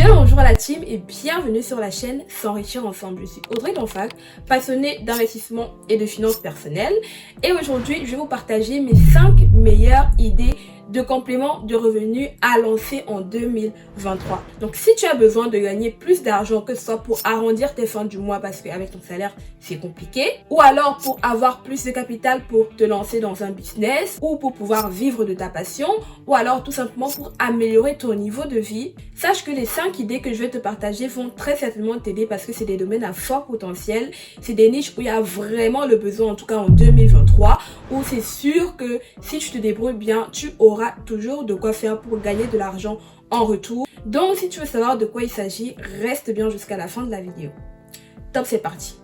Bien bonjour à la team et bienvenue sur la chaîne S'enrichir ensemble. Je suis Audrey Donfac, passionnée d'investissement et de finances personnelles. Et aujourd'hui, je vais vous partager mes 5 meilleures idées de compléments de revenus à lancer en 2023. Donc si tu as besoin de gagner plus d'argent, que ce soit pour arrondir tes fins du mois parce qu'avec ton salaire c'est compliqué, ou alors pour avoir plus de capital pour te lancer dans un business, ou pour pouvoir vivre de ta passion, ou alors tout simplement pour améliorer ton niveau de vie, sache que les 5 idées que je vais te partager vont très certainement t'aider parce que c'est des domaines à fort potentiel, c'est des niches où il y a vraiment le besoin, en tout cas en 2023, où c'est sûr que si tu te débrouilles bien, tu auras toujours de quoi faire pour gagner de l'argent en retour. Donc si tu veux savoir de quoi il s'agit, reste bien jusqu'à la fin de la vidéo. Top, c'est parti.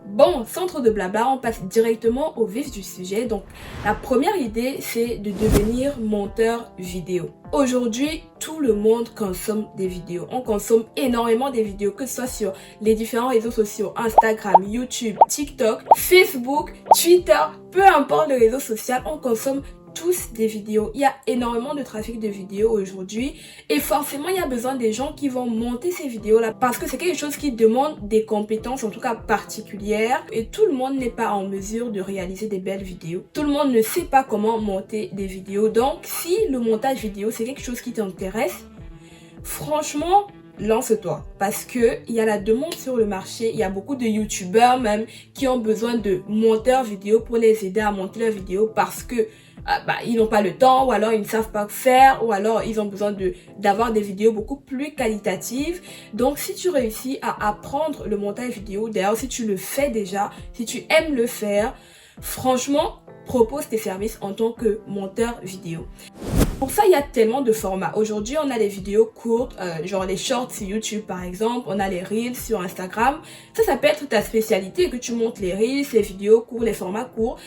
Bon, sans trop de blabla, on passe directement au vif du sujet. Donc, la première idée, c'est de devenir monteur vidéo. Aujourd'hui, tout le monde consomme des vidéos. On consomme énormément des vidéos, que ce soit sur les différents réseaux sociaux, Instagram, YouTube, TikTok, Facebook, Twitter, peu importe le réseau social, on consomme tous des vidéos. Il y a énormément de trafic de vidéos aujourd'hui et forcément il y a besoin des gens qui vont monter ces vidéos là parce que c'est quelque chose qui demande des compétences en tout cas particulières et tout le monde n'est pas en mesure de réaliser des belles vidéos. Tout le monde ne sait pas comment monter des vidéos. Donc si le montage vidéo c'est quelque chose qui t'intéresse, franchement lance-toi parce que il y a la demande sur le marché. Il y a beaucoup de youtubeurs même qui ont besoin de monteurs vidéo pour les aider à monter leurs vidéos parce que ils n'ont pas le temps ou alors ils ne savent pas faire ou alors ils ont besoin d'avoir des vidéos beaucoup plus qualitatives. Donc si tu réussis à apprendre le montage vidéo, d'ailleurs si tu le fais déjà, si tu aimes le faire, franchement propose tes services en tant que monteur vidéo. Pour ça, il y a tellement de formats. Aujourd'hui, on a les vidéos courtes, genre les shorts sur YouTube par exemple. On a les Reels sur Instagram. Ça peut être ta spécialité, que tu montes les Reels, les vidéos courtes, les formats courts.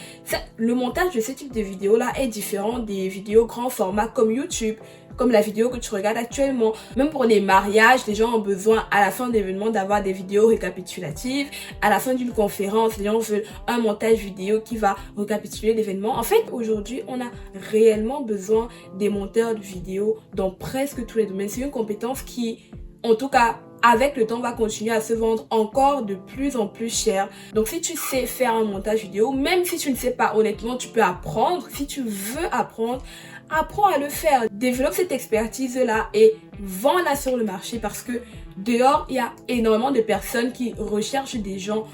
Le montage de ce type de vidéos-là est différent des vidéos grand format comme YouTube, comme la vidéo que tu regardes actuellement. Même pour les mariages, les gens ont besoin à la fin d'événements d'avoir des vidéos récapitulatives. À la fin d'une conférence, les gens veulent un montage vidéo qui va récapituler l'événement. En fait, aujourd'hui, on a réellement besoin des monteurs de vidéos dans presque tous les domaines. C'est une compétence qui, en tout cas, avec le temps, va continuer à se vendre encore de plus en plus cher. Donc, si tu sais faire un montage vidéo, même si tu ne sais pas, honnêtement, tu peux apprendre. Si tu veux apprendre, apprends à le faire. Développe cette expertise-là et vends-la sur le marché parce que dehors, il y a énormément de personnes qui recherchent des gens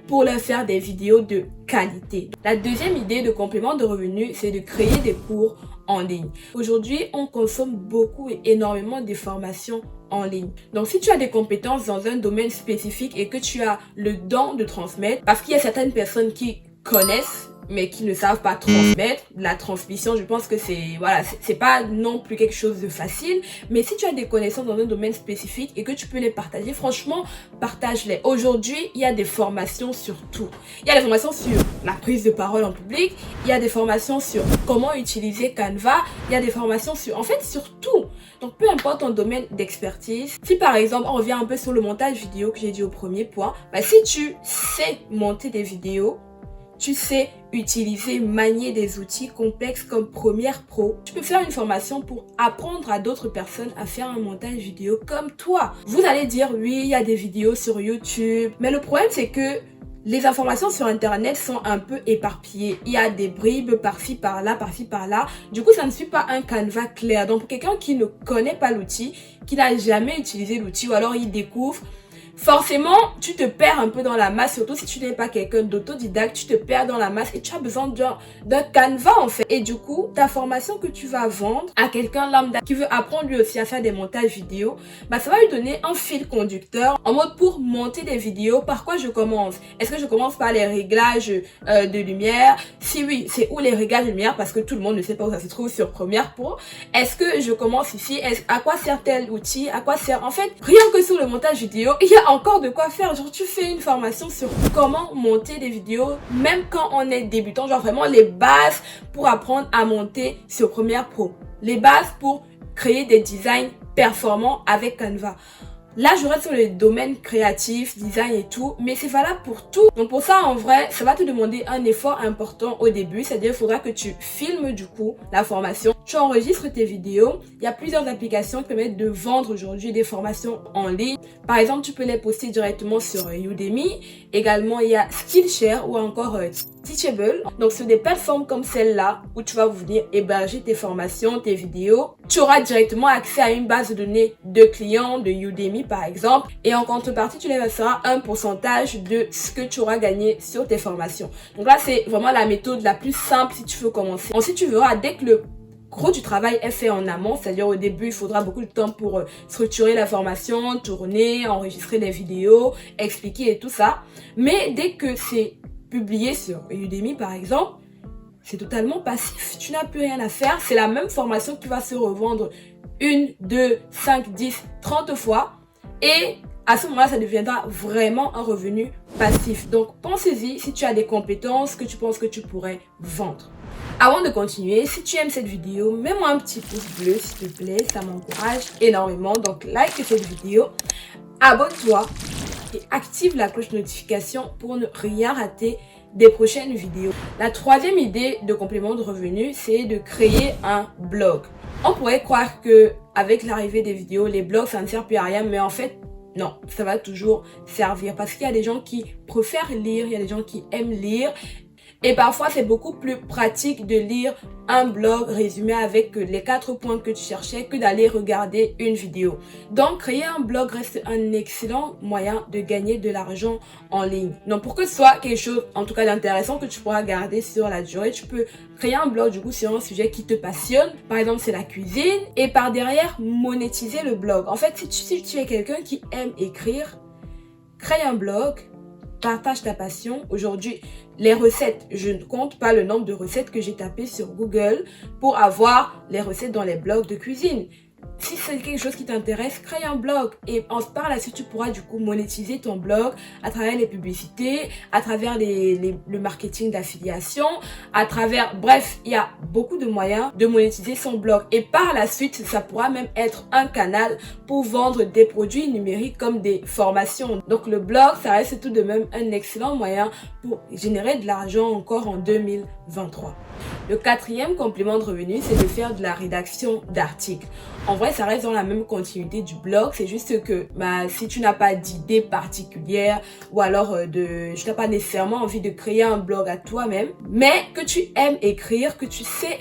pour leur faire des vidéos de qualité. La deuxième idée de complément de revenus, c'est de créer des cours en ligne. Aujourd'hui, on consomme beaucoup et énormément de formations en ligne. Donc, si tu as des compétences dans un domaine spécifique et que tu as le don de transmettre, parce qu'il y a certaines personnes qui connaissent mais qui ne savent pas transmettre. La transmission, je pense que c'est pas non plus quelque chose de facile. Mais si tu as des connaissances dans un domaine spécifique et que tu peux les partager, franchement, partage-les. Aujourd'hui, il y a des formations sur tout. Il y a des formations sur la prise de parole en public. Il y a des formations sur comment utiliser Canva. Il y a des formations sur tout. Donc, peu importe ton domaine d'expertise. Si par exemple, on revient un peu sur le montage vidéo que j'ai dit au premier point, si tu sais monter des vidéos, tu sais utiliser, manier des outils complexes comme Premiere Pro, tu peux faire une formation pour apprendre à d'autres personnes à faire un montage vidéo comme toi. Vous allez dire, oui, il y a des vidéos sur YouTube, mais le problème c'est que les informations sur internet sont un peu éparpillées. Il y a des bribes par-ci, par-là, par-ci, par-là. Du coup, ça ne suit pas un canevas clair. Donc, pour quelqu'un qui ne connaît pas l'outil, qui n'a jamais utilisé l'outil ou alors il découvre, forcément, tu te perds un peu dans la masse, surtout si tu n'es pas quelqu'un d'autodidacte, tu te perds dans la masse et tu as besoin d'un canevas en fait. Et du coup, ta formation que tu vas vendre à quelqu'un lambda qui veut apprendre lui aussi à faire des montages vidéo, ça va lui donner un fil conducteur en mode pour monter des vidéos. Par quoi je commence? Est-ce que je commence par les réglages de lumière? Si oui, c'est où les réglages de lumière parce que tout le monde ne sait pas où ça se trouve sur Premiere Pro. Est-ce que je commence ici? À quoi sert tel outil? À quoi sert? En fait, rien que sur le montage vidéo, il y a encore de quoi faire. Genre, tu fais une formation sur comment monter des vidéos, même quand on est débutant, genre vraiment les bases pour apprendre à monter sur Premiere Pro, les bases pour créer des designs performants avec Canva. Là, je reste sur les domaines créatifs, design et tout, mais c'est valable pour tout. Donc pour ça, en vrai, ça va te demander un effort important au début, c'est-à-dire il faudra que tu filmes du coup la formation, tu enregistres tes vidéos. Il y a plusieurs applications qui permettent de vendre aujourd'hui des formations en ligne. Par exemple, tu peux les poster directement sur Udemy. Également, il y a Skillshare ou encore Teachable. Donc, sur des plateformes comme celle-là où tu vas venir héberger tes formations, tes vidéos, tu auras directement accès à une base de données de clients de Udemy par exemple. Et en contrepartie, tu les verseras un pourcentage de ce que tu auras gagné sur tes formations. Donc là, c'est vraiment la méthode la plus simple si tu veux commencer. Ensuite, tu verras dès que le gros du travail est fait en amont, c'est-à-dire au début, il faudra beaucoup de temps pour structurer la formation, tourner, enregistrer les vidéos, expliquer et tout ça. Mais dès que c'est publié sur Udemy par exemple, c'est totalement passif. Tu n'as plus rien à faire. C'est la même formation qui va se revendre 1, 2, 5, 10, 30 fois. Et à ce moment-là, ça deviendra vraiment un revenu passif. Donc, pensez-y si tu as des compétences que tu penses que tu pourrais vendre. Avant de continuer, si tu aimes cette vidéo, mets-moi un petit pouce bleu s'il te plaît. Ça m'encourage énormément. Donc, like cette vidéo, abonne-toi et active la cloche de notification pour ne rien rater des prochaines vidéos. La troisième idée de complément de revenus, c'est de créer un blog. On pourrait croire que avec l'arrivée des vidéos, les blogs, ça ne sert plus à rien, mais en fait, non, ça va toujours servir parce qu'il y a des gens qui préfèrent lire, il y a des gens qui aiment lire. Et parfois, c'est beaucoup plus pratique de lire un blog résumé avec les 4 points que tu cherchais que d'aller regarder une vidéo. Donc, créer un blog reste un excellent moyen de gagner de l'argent en ligne. Donc, pour que ce soit quelque chose, en tout cas d'intéressant, que tu pourras garder sur la durée, tu peux créer un blog du coup sur un sujet qui te passionne. Par exemple, c'est la cuisine. Et par derrière, monétiser le blog. En fait, si tu es quelqu'un qui aime écrire, crée un blog. Partage ta passion. Aujourd'hui, les recettes, je ne compte pas le nombre de recettes que j'ai tapées sur Google pour avoir les recettes dans les blogs de cuisine. Si c'est quelque chose qui t'intéresse, crée un blog et par la suite, tu pourras du coup monétiser ton blog à travers les publicités, à travers le marketing d'affiliation, à travers... Bref, il y a beaucoup de moyens de monétiser son blog. Et par la suite, ça pourra même être un canal pour vendre des produits numériques comme des formations. Donc le blog, ça reste tout de même un excellent moyen pour générer de l'argent encore en 2023. Le quatrième complément de revenu, c'est de faire de la rédaction d'articles. En vrai, ça reste dans la même continuité du blog. C'est juste que si tu n'as pas d'idée particulière ou alors tu n'as pas nécessairement envie de créer un blog à toi-même, mais que tu aimes écrire, que tu sais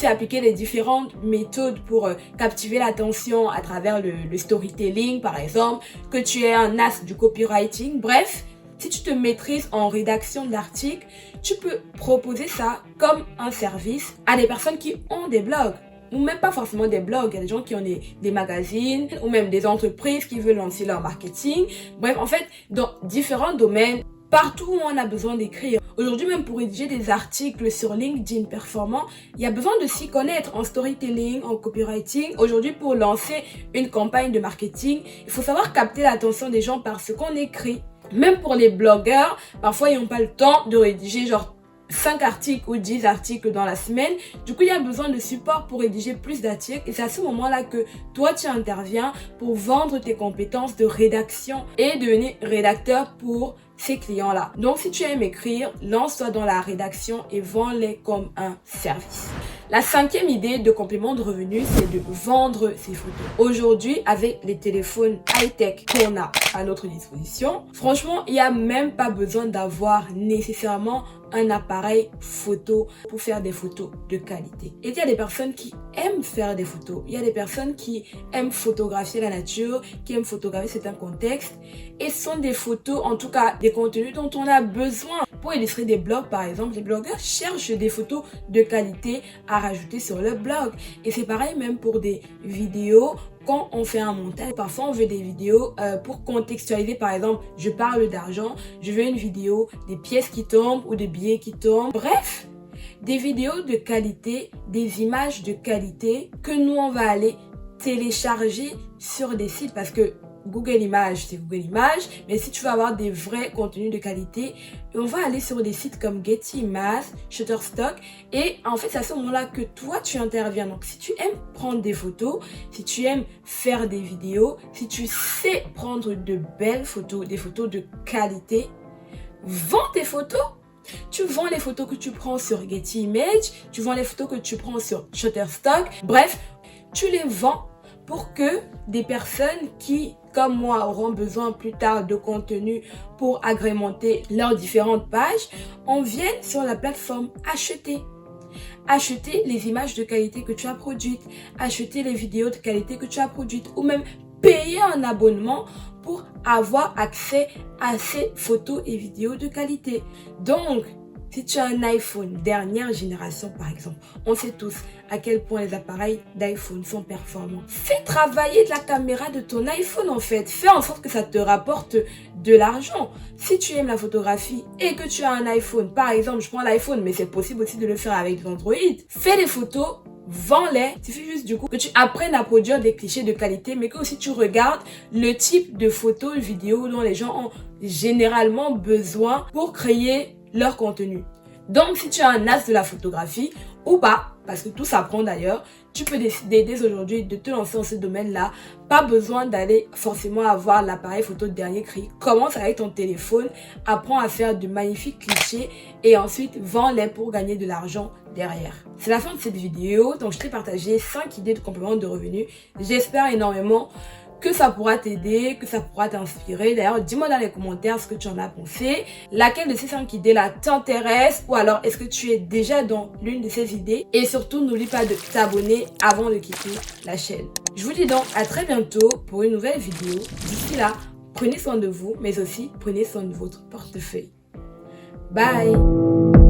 appliquer les différentes méthodes pour captiver l'attention à travers le storytelling, par exemple, que tu es un as du copywriting, bref. Si tu te maîtrises en rédaction d'articles, tu peux proposer ça comme un service à des personnes qui ont des blogs. Ou même pas forcément des blogs, il y a des gens qui ont des magazines ou même des entreprises qui veulent lancer leur marketing. Bref, en fait, dans différents domaines, partout où on a besoin d'écrire. Aujourd'hui, même pour rédiger des articles sur LinkedIn performant, il y a besoin de s'y connaître en storytelling, en copywriting. Aujourd'hui, pour lancer une campagne de marketing, il faut savoir capter l'attention des gens par ce qu'on écrit. Même pour les blogueurs, parfois ils n'ont pas le temps de rédiger genre 5 articles ou 10 articles dans la semaine. Du coup, il y a besoin de support pour rédiger plus d'articles. Et c'est à ce moment-là que toi, tu interviens pour vendre tes compétences de rédaction et devenir rédacteur pour ces clients-là. Donc, si tu aimes écrire, lance-toi dans la rédaction et vends-les comme un service. La cinquième idée de complément de revenus, c'est de vendre ses photos. Aujourd'hui, avec les téléphones high-tech qu'on a à notre disposition, franchement, il n'y a même pas besoin d'avoir nécessairement un appareil photo pour faire des photos de qualité. Et il y a des personnes qui aiment faire des photos. Il y a des personnes qui aiment photographier la nature, qui aiment photographier certains contextes. Et ce sont des photos, en tout cas des contenus dont on a besoin. Pour illustrer des blogs, par exemple, les blogueurs cherchent des photos de qualité à rajouter sur leur blog. Et c'est pareil même pour des vidéos. Quand on fait un montage, parfois on veut des vidéos pour contextualiser. Par exemple, je parle d'argent, je veux une vidéo des pièces qui tombent ou des billets qui tombent. Bref, des vidéos de qualité, des images de qualité que nous on va aller télécharger sur des sites parce que Google Images, c'est Google Images. Mais si tu veux avoir des vrais contenus de qualité, on va aller sur des sites comme Getty Images, Shutterstock. Et en fait, c'est à ce moment-là que toi, tu interviens. Donc, si tu aimes prendre des photos, si tu aimes faire des vidéos, si tu sais prendre de belles photos, des photos de qualité, vends tes photos. Tu vends les photos que tu prends sur Getty Images, tu vends les photos que tu prends sur Shutterstock. Bref, tu les vends pour que des personnes qui, comme moi, auront besoin plus tard de contenu pour agrémenter leurs différentes pages, en viennent sur la plateforme acheter. Acheter les images de qualité que tu as produites, acheter les vidéos de qualité que tu as produites ou même payer un abonnement pour avoir accès à ces photos et vidéos de qualité. Donc, si tu as un iPhone dernière génération par exemple, on sait tous à quel point les appareils d'iPhone sont performants. Fais travailler de la caméra de ton iPhone en fait. Fais en sorte que ça te rapporte de l'argent. Si tu aimes la photographie et que tu as un iPhone, par exemple, je prends l'iPhone, mais c'est possible aussi de le faire avec l'Android. Fais des photos, vends-les. Il suffit juste du coup que tu apprennes à produire des clichés de qualité, mais que aussi tu regardes le type de photos, de vidéos dont les gens ont généralement besoin pour créer leur contenu. Donc, si tu es un as de la photographie ou pas, parce que tout s'apprend d'ailleurs, tu peux décider dès aujourd'hui de te lancer dans ce domaine-là. Pas besoin d'aller forcément avoir l'appareil photo de dernier cri. Commence avec ton téléphone, apprends à faire de magnifiques clichés et ensuite vends-les pour gagner de l'argent derrière. C'est la fin de cette vidéo. Donc, je t'ai partagé 5 idées de compléments de revenus. J'espère énormément que ça pourra t'aider, que ça pourra t'inspirer. D'ailleurs, dis-moi dans les commentaires ce que tu en as pensé. Laquelle de ces 5 idées-là t'intéresse? Ou alors, est-ce que tu es déjà dans l'une de ces idées? Et surtout, n'oublie pas de t'abonner avant de quitter la chaîne. Je vous dis donc à très bientôt pour une nouvelle vidéo. D'ici là, prenez soin de vous, mais aussi prenez soin de votre portefeuille. Bye!